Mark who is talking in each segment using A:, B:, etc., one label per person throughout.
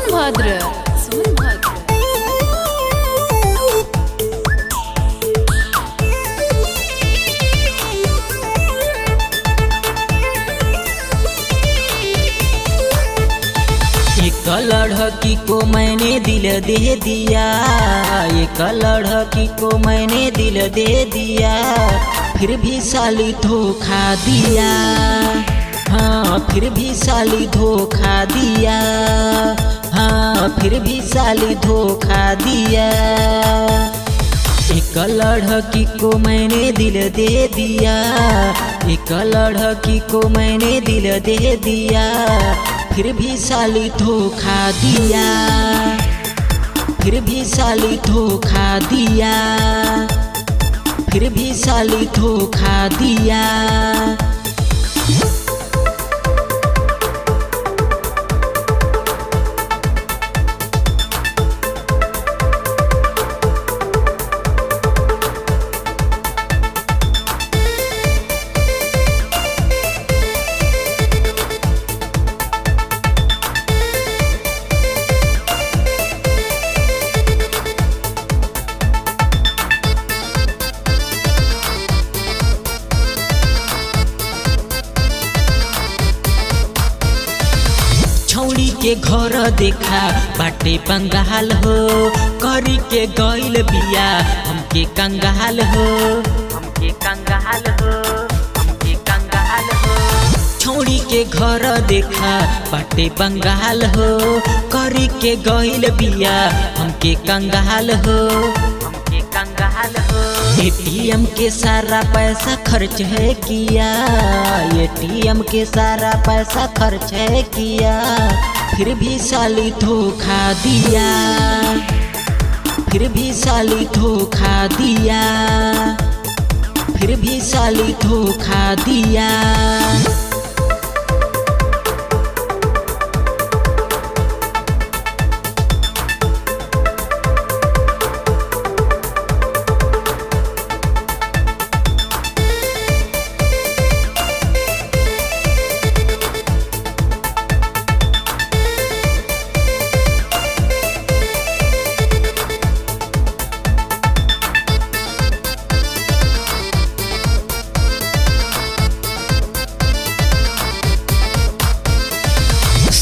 A: सोनभद्र
B: एक लड़की को मैंने दिल दे दिया, एक लड़की को मैंने दिल दे दिया, फिर भी साली धोखा दिया। हाँ फिर भी साली धोखा दिया, हाँ फिर भी साली धोखा दिया। एक लड़की को मैंने दिल दे दिया, एक लड़की को मैंने दिल दे दिया, फिर भी साली धोखा दिया, फिर भी साली धोखा दिया, फिर भी साली धोखा दिया। छौड़ी के घर देखा बाटे बंगाल हो, करी के गइल बिया हमके कंगाल हो, हमके कंगाल हो, हमके कंगाल हो। छौड़ी के घर देखा बाटे बंगाल हो, करी के गइल बिया हमके कंगाल हो, हमके कंगाल हो। एटीएम के सारा पैसा खर्च है किया, एटीएम के सारा पैसा खर्च है किया, फिर भी साली धोखा दिया, फिर भी साली धोखा दिया, फिर भी साली धोखा दिया।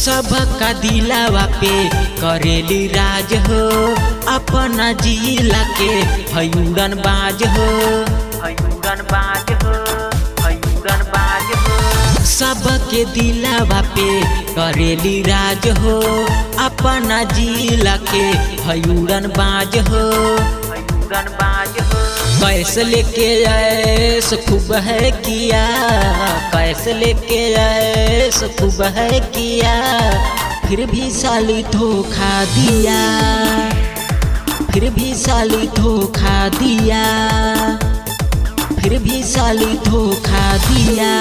B: सबका दिलावा पे करेली राज हो, अपना जिला के हयूरन बाज हो, हयूरन बाज हो, हयूरन बाज हो। सबके दिलावा पे करेली राज हो, अपना जिला के हयूरन बाज हो, हयूरन बाज हो। कैसे लेके ऐस खूब है किया, कैसे लेके ऐस खूब है किया, फिर भी साली धोखा दिया, फिर भी साली धोखा दिया, फिर भी साली धोखा दिया।